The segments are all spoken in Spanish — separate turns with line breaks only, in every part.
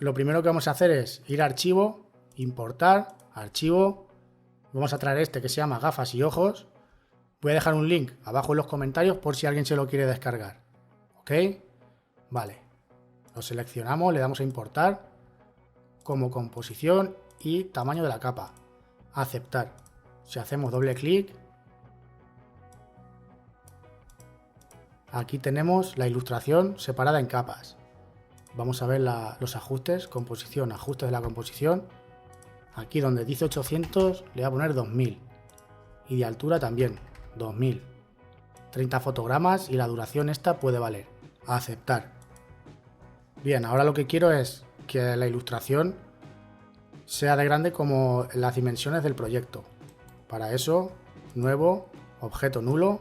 lo primero que vamos a hacer es ir a archivo, importar, archivo. Vamos a traer este que se llama gafas y ojos. Voy a dejar un link abajo en los comentarios por si alguien se lo quiere descargar. ¿Ok? Vale. Lo seleccionamos, le damos a importar como composición y tamaño de la capa. Aceptar. Si hacemos doble clic, aquí tenemos la ilustración separada en capas. Vamos a ver los ajustes, composición, ajustes de la composición. Aquí donde dice 800 le voy a poner 2000. Y de altura también, 2000. 30 fotogramas y la duración esta puede valer. Aceptar. Bien, ahora lo que quiero es que la ilustración sea de grande como las dimensiones del proyecto. Para eso, nuevo, objeto nulo,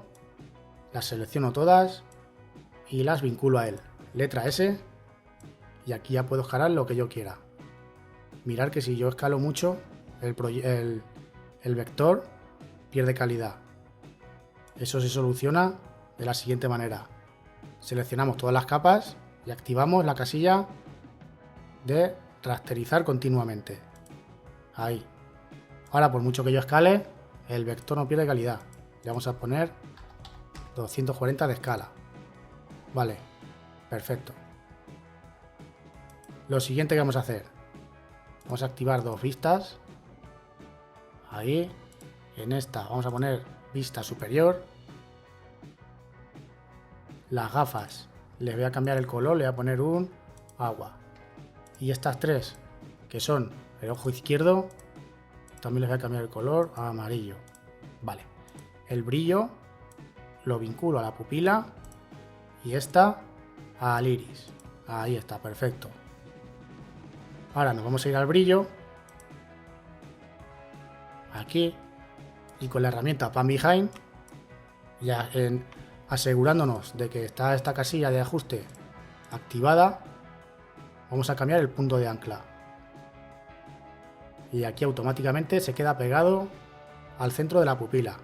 las selecciono todas y las vinculo a él. Letra S y aquí ya puedo escalar lo que yo quiera. Mirad que si yo escalo mucho, el vector pierde calidad. Eso se soluciona de la siguiente manera. Seleccionamos todas las capas y activamos la casilla de rasterizar continuamente. Ahí. Ahora, por mucho que yo escale, el vector no pierde calidad. Le vamos a poner 240 de escala. Vale, perfecto. Lo siguiente que vamos a hacer, vamos a activar dos vistas. Ahí. En esta vamos a poner vista superior. Las gafas, les voy a cambiar el color, le voy a poner un agua. Y estas tres, que son el ojo izquierdo, también les voy a cambiar el color a amarillo. Vale. El brillo lo vinculo a la pupila y esta al iris. Ahí está, perfecto. Ahora nos vamos a ir al brillo. Aquí. Y con la herramienta Pan Behind, ya asegurándonos de que está esta casilla de ajuste activada, vamos a cambiar el punto de ancla. Y aquí automáticamente se queda pegado al centro de la pupila.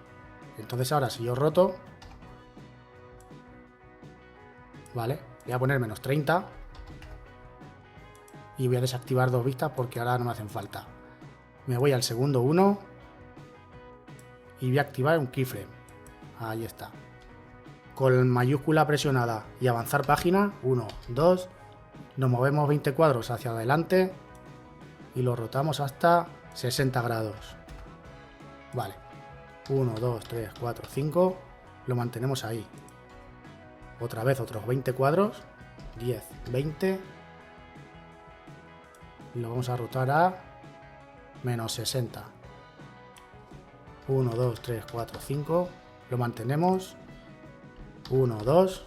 Entonces ahora si yo roto, vale, voy a poner menos 30 y voy a desactivar dos vistas porque ahora no me hacen falta. Me voy al segundo 1 y voy a activar un keyframe. Ahí está. Con mayúscula presionada y avanzar página, 1, 2, nos movemos 20 cuadros hacia adelante y lo rotamos hasta 60 grados. Vale. 1, 2, 3, 4, 5. Lo mantenemos ahí. Otra vez otros 20 cuadros. 10, 20. Y lo vamos a rotar a menos 60. 1, 2, 3, 4, 5. Lo mantenemos. 1, 2.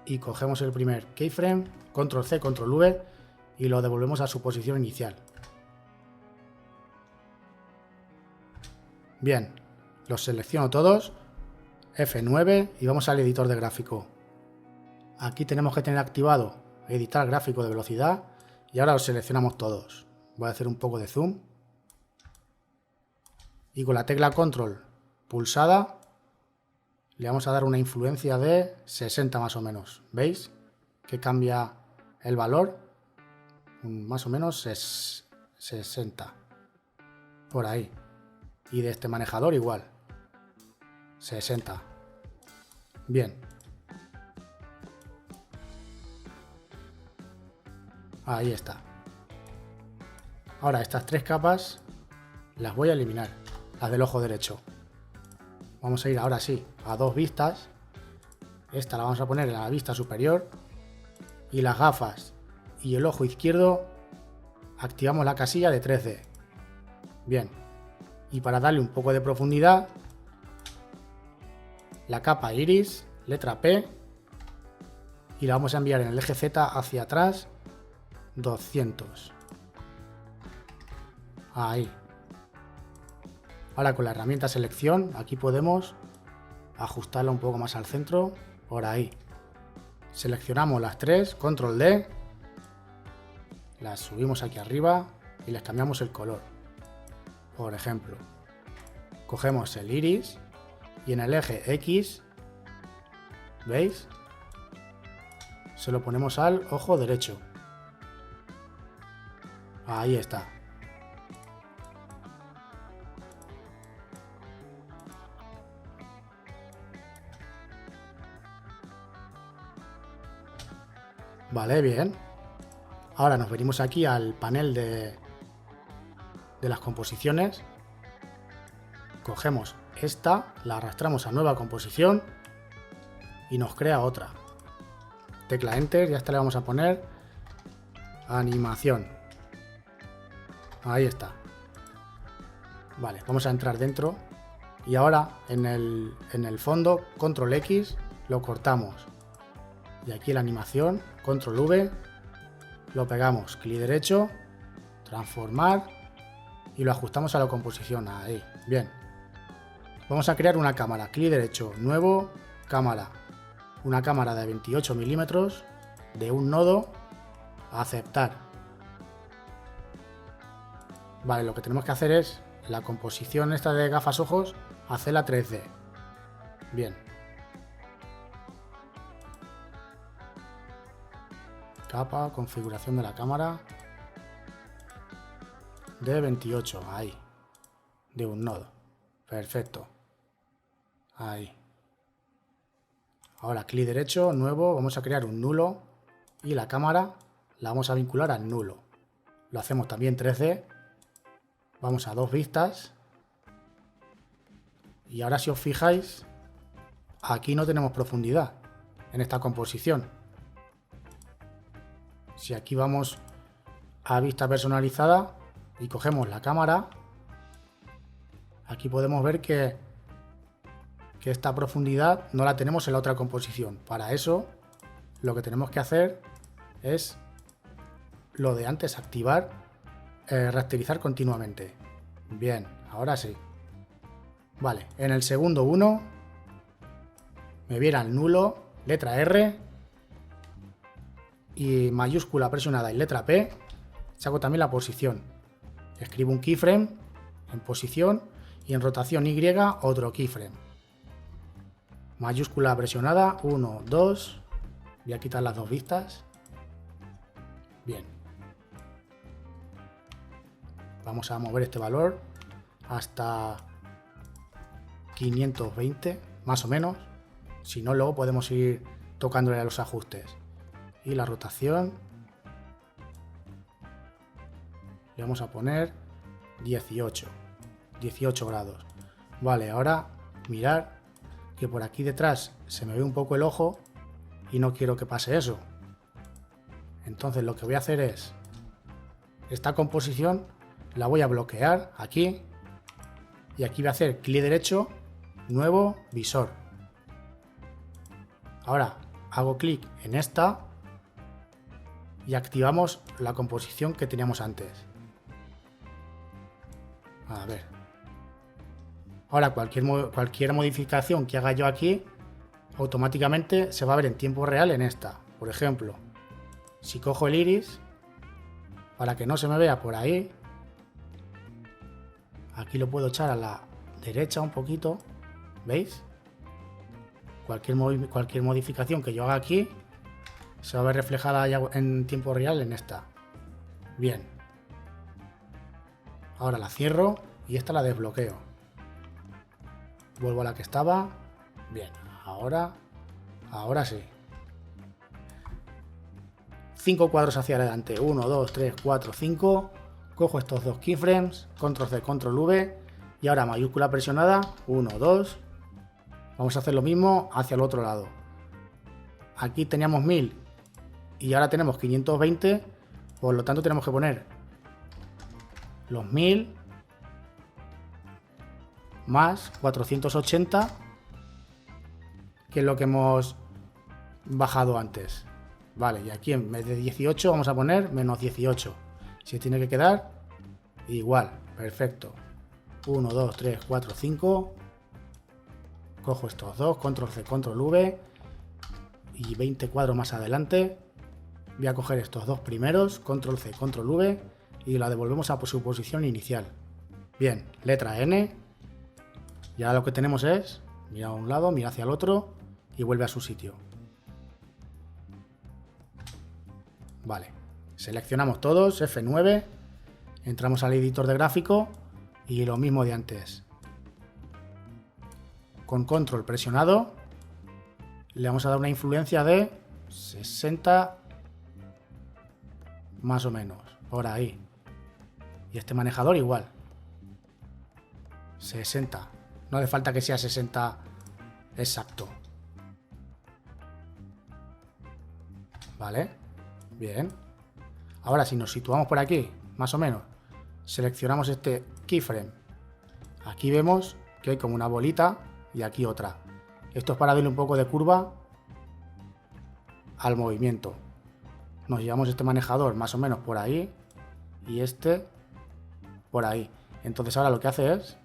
Y cogemos el primer keyframe. Control C, Control V. Y lo devolvemos a su posición inicial. Bien. Los selecciono todos. F9 y vamos al editor de gráfico. Aquí tenemos que tener activado editar gráfico de velocidad y ahora los seleccionamos todos. Voy a hacer un poco de zoom y con la tecla control pulsada le vamos a dar una influencia de 60 más o menos. ¿Veis? Que cambia el valor. Más o menos es 60. Por ahí. Y de este manejador igual. 60. Bien. Ahí está. Ahora estas tres capas las voy a eliminar. Las del ojo derecho. Vamos a ir ahora sí a dos vistas. Esta la vamos a poner en la vista superior. Y las gafas y el ojo izquierdo activamos la casilla de 3D. Bien. Y para darle un poco de profundidad, la capa iris, letra P, y la vamos a enviar en el eje Z hacia atrás 200. Ahí. Ahora con la herramienta selección, aquí podemos ajustarla un poco más al centro, por ahí. Seleccionamos las tres, control D, las subimos aquí arriba y les cambiamos el color. Por ejemplo, cogemos el iris y en el eje X, ¿veis? Se lo ponemos al ojo derecho. Ahí está. Vale, bien. Ahora nos venimos aquí al panel de las composiciones. Cogemos esta, la arrastramos a nueva composición y nos crea otra. Tecla Enter, ya esta le vamos a poner animación. Ahí está. Vale, vamos a entrar dentro y ahora en el fondo, control X, lo cortamos. Y aquí la animación, control V, lo pegamos, clic derecho, transformar y lo ajustamos a la composición. Ahí, bien. Vamos a crear una cámara, clic derecho, nuevo, cámara. Una cámara de 28 milímetros de un nodo, aceptar. Vale, lo que tenemos que hacer es la composición esta de gafas ojos, hacerla 3D. Bien. Capa, configuración de la cámara. De 28, ahí. De un nodo. Perfecto. Ahí. Ahora clic derecho, nuevo, vamos a crear un nulo y la cámara la vamos a vincular al nulo. Lo hacemos también 3D. Vamos a dos vistas. Y ahora si os fijáis, aquí no tenemos profundidad en esta composición. Si aquí vamos a vista personalizada y cogemos la cámara, aquí podemos ver que esta profundidad no la tenemos en la otra composición. Para eso lo que tenemos que hacer es lo de antes, activar rasterizar continuamente. Bien, ahora sí. Vale, en el segundo 1 me viera el nulo, letra R y mayúscula presionada y letra P. Saco también la posición. Escribo un keyframe en posición y en rotación Y otro keyframe. Mayúscula presionada, 1, 2. Voy a quitar las dos vistas. Bien. Vamos a mover este valor hasta 520, más o menos. Si no, luego podemos ir tocándole a los ajustes. Y la rotación le vamos a poner 18 grados. Vale, ahora mirar que por aquí detrás se me ve un poco el ojo y no quiero que pase eso. Entonces lo que voy a hacer es esta composición la voy a bloquear aquí y aquí voy a hacer clic derecho, nuevo visor. Ahora hago clic en esta y activamos la composición que teníamos antes. A ver. Ahora cualquier modificación que haga yo aquí automáticamente se va a ver en tiempo real en esta. Por ejemplo, si cojo el iris para que no se me vea por ahí, aquí lo puedo echar a la derecha un poquito, ¿veis? Cualquier modificación que yo haga aquí se va a ver reflejada ya en tiempo real en esta. Bien. Ahora la cierro y esta la desbloqueo. Vuelvo a la que estaba. Bien, ahora sí. 5 cuadros hacia adelante. 1, 2, 3, 4, 5. Cojo estos dos keyframes. Control C, Control V. Y ahora mayúscula presionada. 1, 2. Vamos a hacer lo mismo hacia el otro lado. Aquí teníamos 1000 y ahora tenemos 520. Por lo tanto tenemos que poner los 1000 más 480, que es lo que hemos bajado antes. Vale, y aquí en vez de 18 vamos a poner menos 18. Si tiene que quedar igual, perfecto. 1, 2, 3, 4, 5. Cojo estos dos, Control C, Control V. Y 20 cuadros más adelante voy a coger estos dos primeros, Control C, Control V. Y la devolvemos a su posición inicial. Bien, letra N. Y ahora lo que tenemos es, mira a un lado, mira hacia el otro y vuelve a su sitio. Vale, seleccionamos todos, F9 Entramos al editor de gráfico y lo mismo de antes. Con control presionado le vamos a dar una influencia de 60 más o menos, por ahí. Y este manejador igual. 60. No hace falta que sea 60 exacto. Vale, bien. Ahora si nos situamos por aquí, más o menos, seleccionamos este keyframe. Aquí vemos que hay como una bolita y aquí otra. Esto es para darle un poco de curva al movimiento. Nos llevamos este manejador más o menos por ahí y este por ahí. Entonces ahora lo que hace es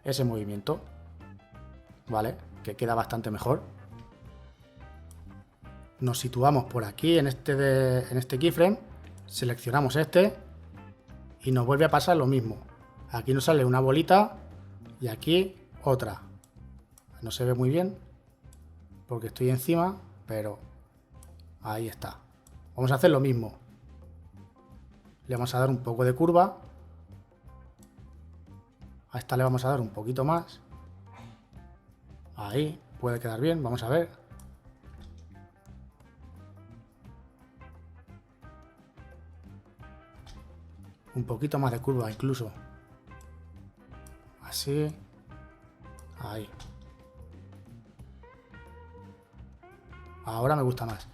ese movimiento, ¿vale? Que queda bastante mejor. Nos situamos por aquí en este keyframe, seleccionamos este y nos vuelve a pasar lo mismo. Aquí nos sale una bolita y aquí otra. No se ve muy bien porque estoy encima, pero ahí está. Vamos a hacer lo mismo. Le vamos a dar un poco de curva. A esta le vamos a dar un poquito más. Ahí puede quedar bien, vamos a ver. Un poquito más de curva incluso. Así. Ahí. Ahora me gusta más.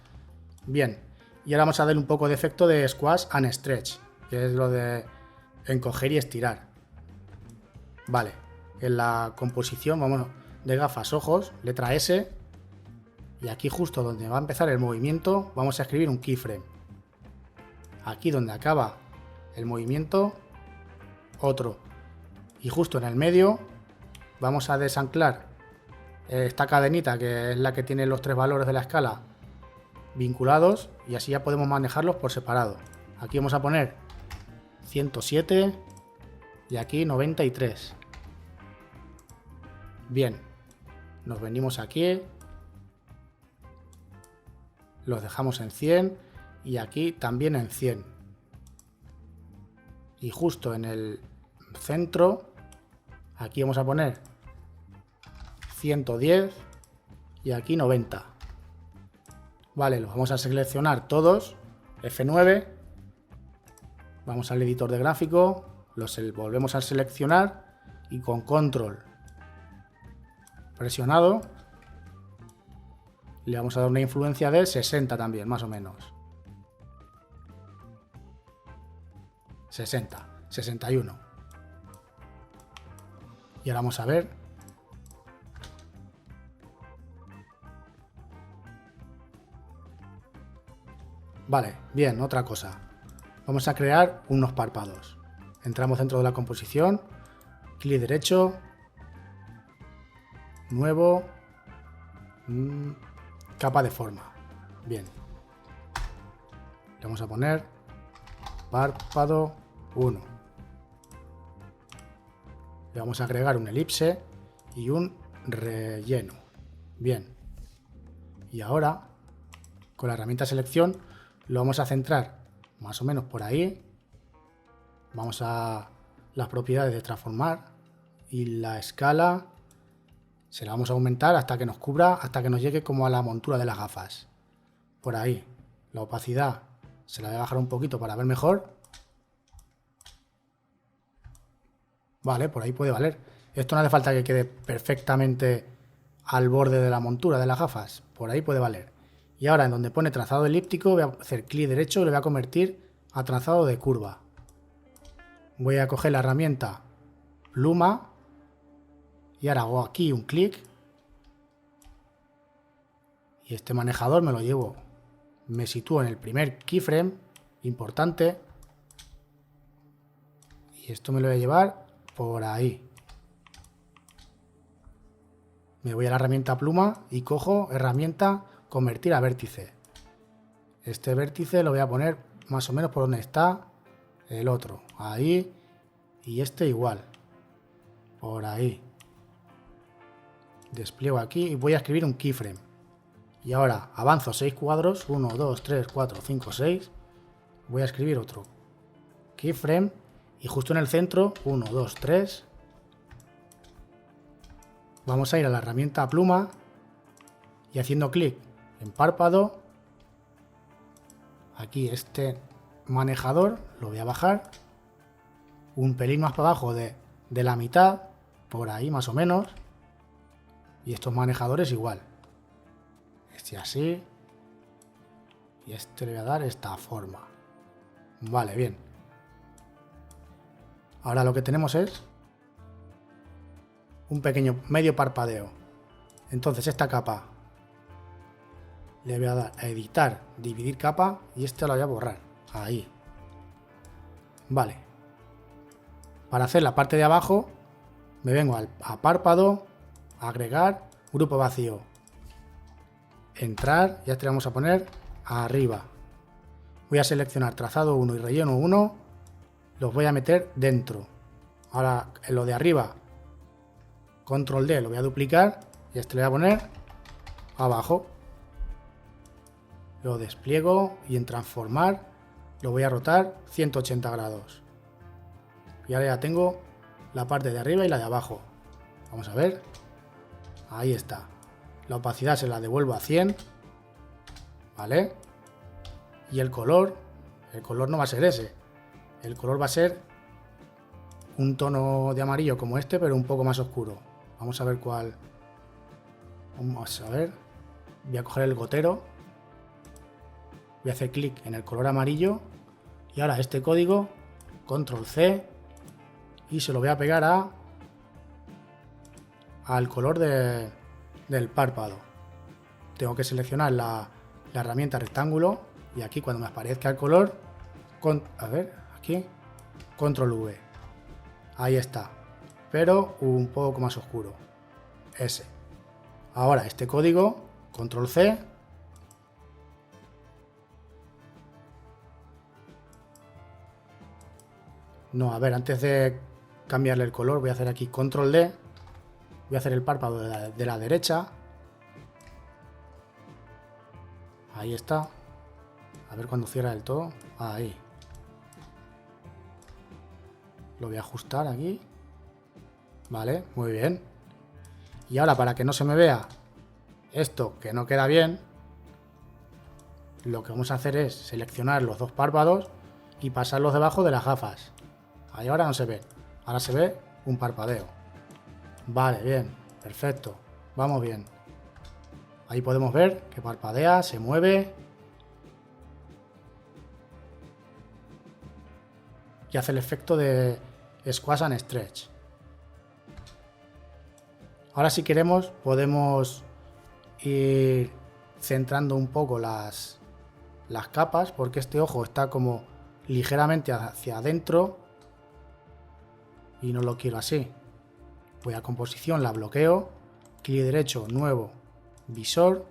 Bien. Y ahora vamos a darle un poco de efecto de squash and stretch, que es lo de encoger y estirar. Vale. En la composición, vamos de gafas, ojos, letra S. Y aquí justo donde va a empezar el movimiento, vamos a escribir un keyframe. Aquí donde acaba el movimiento, otro. Y justo en el medio vamos a desanclar esta cadenita, que es la que tiene los tres valores de la escala vinculados, y así ya podemos manejarlos por separado. Aquí vamos a poner 107 y aquí 93. Bien, nos venimos aquí, los dejamos en 100 y aquí también en 100. Y justo en el centro, aquí vamos a poner 110 y aquí 90. Vale, los vamos a seleccionar todos, F9, vamos al editor de gráfico, los volvemos a seleccionar y con control presionado le vamos a dar una influencia de 60 también, más o menos. 60, 61. Y ahora vamos a ver. Vale, bien, otra cosa. Vamos a crear unos párpados. Entramos dentro de la composición, clic derecho, nuevo, capa de forma. Bien. Le vamos a poner párpado 1. Le vamos a agregar un elipse y un relleno. Bien. Y ahora, con la herramienta selección, lo vamos a centrar más o menos por ahí. Vamos a las propiedades de transformar y la escala se la vamos a aumentar hasta que nos cubra, hasta que nos llegue como a la montura de las gafas. Por ahí. La opacidad se la voy a bajar un poquito para ver mejor. Vale, por ahí puede valer. Esto no hace falta que quede perfectamente al borde de la montura de las gafas. Por ahí puede valer. Y ahora en donde pone trazado elíptico voy a hacer clic derecho y lo voy a convertir a trazado de curva. Voy a coger la herramienta pluma y ahora hago aquí un clic y este manejador me lo llevo. Me sitúo en el primer keyframe importante y esto me lo voy a llevar por ahí. Me voy a la herramienta pluma y cojo herramienta convertir a vértice. Este vértice lo voy a poner más o menos por donde está el otro. Ahí. Y este igual. Por ahí. Despliego aquí y voy a escribir un keyframe. Y ahora avanzo 6 cuadros. 1, 2, 3, 4, 5, 6. Voy a escribir otro keyframe y justo en el centro, 1, 2, 3. Vamos a ir a la herramienta pluma y haciendo clic en párpado, aquí este manejador lo voy a bajar un pelín más para abajo de la mitad, por ahí más o menos, y estos manejadores igual, este así y este le voy a dar esta forma. Vale, bien. Ahora lo que tenemos es un pequeño medio parpadeo. Entonces esta capa le voy a dar a editar, dividir capa y este lo voy a borrar. Ahí. Vale. Para hacer la parte de abajo me vengo a párpado, agregar, grupo vacío, entrar y este le vamos a poner arriba. Voy a seleccionar trazado 1 y relleno 1, los voy a meter dentro. Ahora en lo de arriba, control D, lo voy a duplicar y este le voy a poner abajo. Lo despliego y en transformar lo voy a rotar 180 grados. Y ahora ya tengo la parte de arriba y la de abajo. Vamos a ver. Ahí está. La opacidad se la devuelvo a 100. ¿Vale? Y el color no va a ser ese. El color va a ser un tono de amarillo como este, pero un poco más oscuro. Vamos a ver cuál. Vamos a ver. Voy a coger el gotero. Voy a hacer clic en el color amarillo. Y ahora este código, control C. Y se lo voy a pegar al color del párpado. Tengo que seleccionar la herramienta rectángulo y aquí cuando me aparezca el color, a ver, aquí, control V. Ahí está, pero un poco más oscuro. Ese. Ahora este código, control C. No, a ver, antes de cambiarle el color voy a hacer aquí control D. Voy a hacer el párpado de la derecha. Ahí está. A ver cuando cierra del todo. Ahí. Lo voy a ajustar aquí. Vale, muy bien. Y ahora para que no se me vea esto que no queda bien, lo que vamos a hacer es seleccionar los dos párpados y pasarlos debajo de las gafas. Ahí ahora no se ve. Ahora se ve un parpadeo. Vale, bien. Perfecto. Vamos bien. Ahí podemos ver que parpadea, se mueve. Y hace el efecto de Squash and Stretch. Ahora si queremos podemos ir centrando un poco las capas, porque este ojo está como ligeramente hacia adentro y no lo quiero así. Voy a composición, la bloqueo, clic derecho, nuevo, visor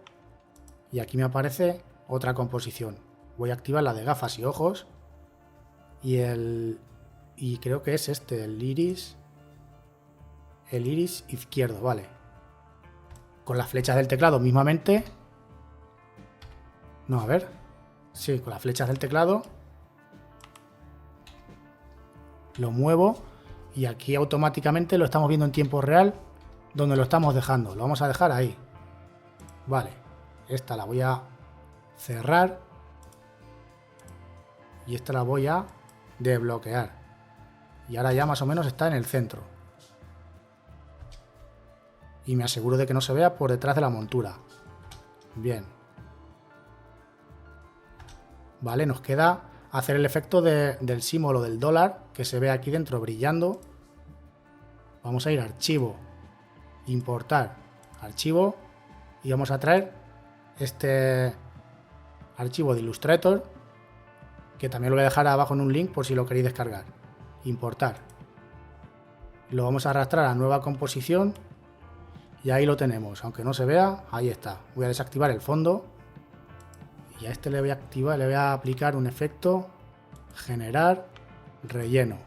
y aquí me aparece otra composición. Voy a activar la de gafas y ojos y creo que es este, el iris izquierdo, vale. Con las flechas del teclado mismamente. No, a ver. Sí, con las flechas del teclado lo muevo y aquí automáticamente lo estamos viendo en tiempo real donde lo estamos dejando. Lo vamos a dejar ahí. Vale. Esta la voy a cerrar y esta la voy a desbloquear. Y ahora ya más o menos está en el centro. Y me aseguro de que no se vea por detrás de la montura. Bien. Vale, nos queda hacer el efecto del símbolo del dólar que se ve aquí dentro brillando. Vamos a ir a archivo, importar archivo y vamos a traer este archivo de Illustrator, que también lo voy a dejar abajo en un link por si lo queréis descargar. Importar. Lo vamos a arrastrar a nueva composición y ahí lo tenemos, aunque no se vea, ahí está. Voy a desactivar el fondo y a este le voy a aplicar un efecto, generar relleno.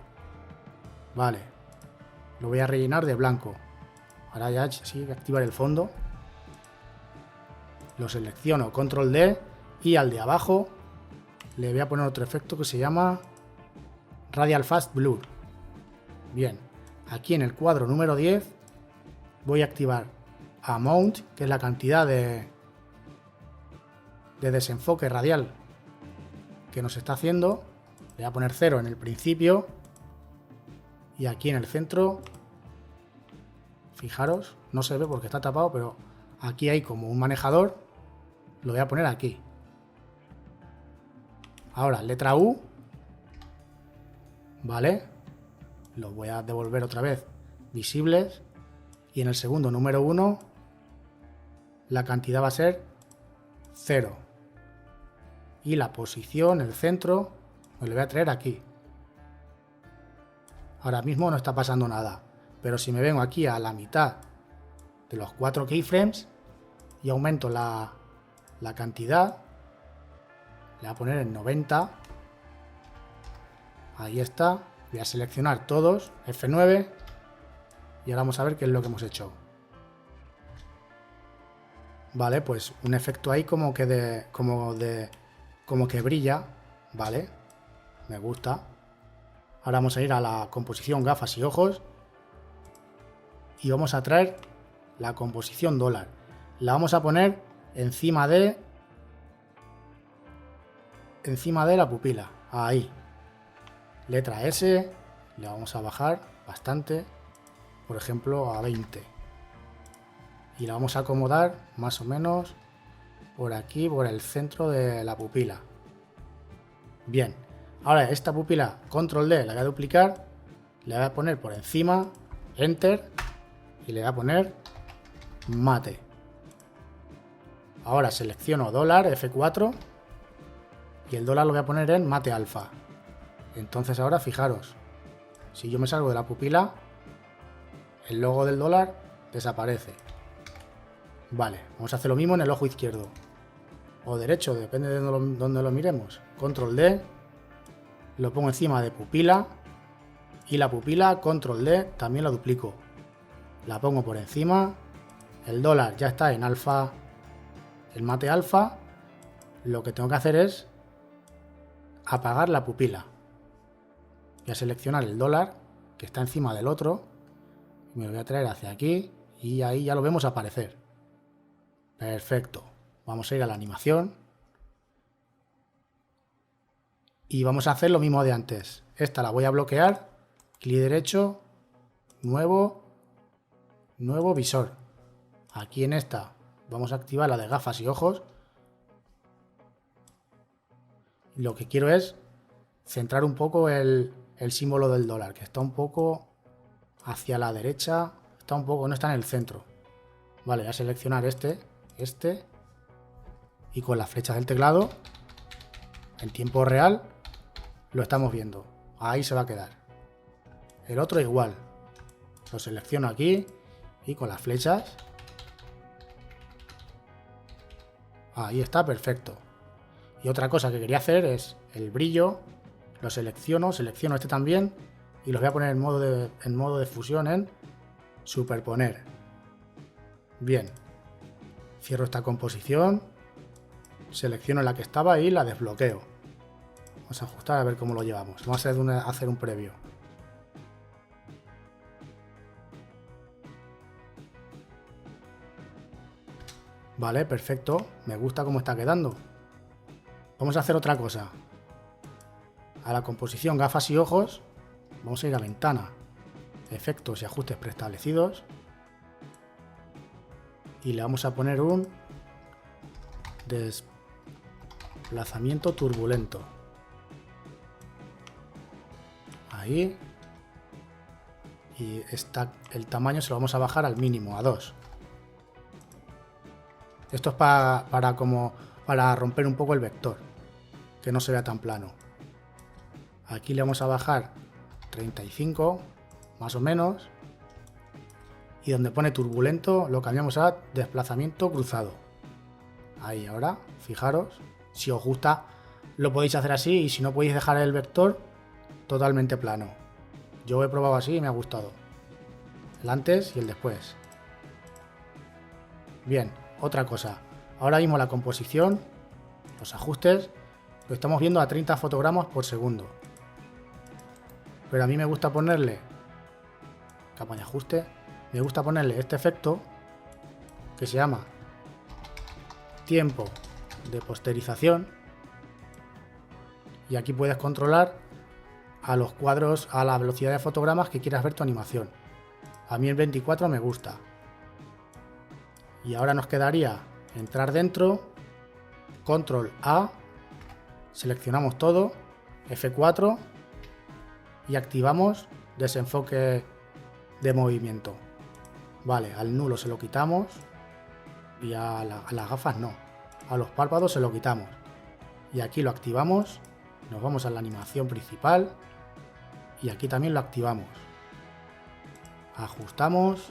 Vale, lo voy a rellenar de blanco. Ahora ya sí voy a activar el fondo, lo selecciono, control D y al de abajo le voy a poner otro efecto que se llama Radial Fast Blur. Bien, aquí en el cuadro número 10 voy a activar Amount, que es la cantidad de desenfoque radial que nos está haciendo. Le voy a poner 0 en el principio y aquí en el centro, fijaros, no se ve porque está tapado, pero aquí hay como un manejador, lo voy a poner aquí. Ahora, letra U, vale, lo voy a devolver otra vez visibles, y en el segundo número 1 la cantidad va a ser 0 y la posición, el centro, me lo voy a traer aquí. Ahora mismo no está pasando nada, pero si me vengo aquí a la mitad de los 4 keyframes y aumento la cantidad, le voy a poner en 90, ahí está, voy a seleccionar todos, F9, y ahora vamos a ver qué es lo que hemos hecho. Vale, pues un efecto ahí como que brilla, vale, me gusta. Ahora vamos a ir a la composición gafas y ojos y vamos a traer la composición dólar. La vamos a poner encima de la pupila, ahí. Letra S, le vamos a bajar bastante, por ejemplo a 20. Y la vamos a acomodar más o menos por aquí, por el centro de la pupila. Bien, ahora esta pupila, control D, la voy a duplicar, le voy a poner por encima, enter, y le voy a poner mate. Ahora selecciono dólar, F4, y el dólar lo voy a poner en mate alfa. Entonces ahora fijaros, si yo me salgo de la pupila, el logo del dólar desaparece. Vale, vamos a hacer lo mismo en el ojo izquierdo o derecho, depende de donde lo miremos. Control D, lo pongo encima de pupila y la pupila, control D, también la duplico. La pongo por encima, el dólar ya está en alfa, el mate alfa. Lo que tengo que hacer es apagar la pupila. Voy a seleccionar el dólar que está encima del otro y me lo voy a traer hacia aquí y ahí ya lo vemos aparecer. Perfecto. Vamos a ir a la animación y vamos a hacer lo mismo de antes. Esta la voy a bloquear, clic derecho, nuevo visor. Aquí en esta vamos a activar la de gafas y ojos. Lo que quiero es centrar un poco el símbolo del dólar, que está un poco hacia la derecha, no está en el centro. Vale, voy a seleccionar este, y con las flechas del teclado, en tiempo real, lo estamos viendo. Ahí se va a quedar. El otro igual. Lo selecciono aquí y con las flechas. Ahí está, perfecto. Y otra cosa que quería hacer es el brillo. Lo selecciono este también y los voy a poner en modo de fusión en superponer. Bien. Cierro esta composición, selecciono la que estaba y la desbloqueo. Vamos a ajustar a ver cómo lo llevamos. Vamos a hacer un previo. Vale, perfecto. Me gusta cómo está quedando. Vamos a hacer otra cosa. A la composición gafas y ojos, vamos a ir a ventana, efectos y ajustes preestablecidos. Y le vamos a poner un desplazamiento turbulento. Ahí. Y el tamaño se lo vamos a bajar al mínimo, a 2. Esto es para romper un poco el vector, que no se vea tan plano. Aquí le vamos a bajar 35, más o menos. Y donde pone turbulento lo cambiamos a desplazamiento cruzado. Ahí, ahora, fijaros. Si os gusta lo podéis hacer así y si no podéis dejar el vector totalmente plano. Yo he probado así y me ha gustado. El antes y el después. Bien, otra cosa. Ahora mismo la composición, los ajustes, lo estamos viendo a 30 fotogramas por segundo. Pero a mí me gusta ponerle, capa de ajuste, me gusta ponerle este efecto que se llama tiempo de posterización. Y aquí puedes controlar a los cuadros, a la velocidad de fotogramas que quieras ver tu animación. A mí el 24 me gusta. Y ahora nos quedaría entrar dentro, control A, seleccionamos todo, F4 y activamos desenfoque de movimiento. Vale, al nulo se lo quitamos y a las gafas no. A los párpados se lo quitamos. Y aquí lo activamos, nos vamos a la animación principal y aquí también lo activamos. Ajustamos.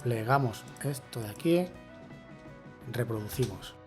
Plegamos esto de aquí, reproducimos.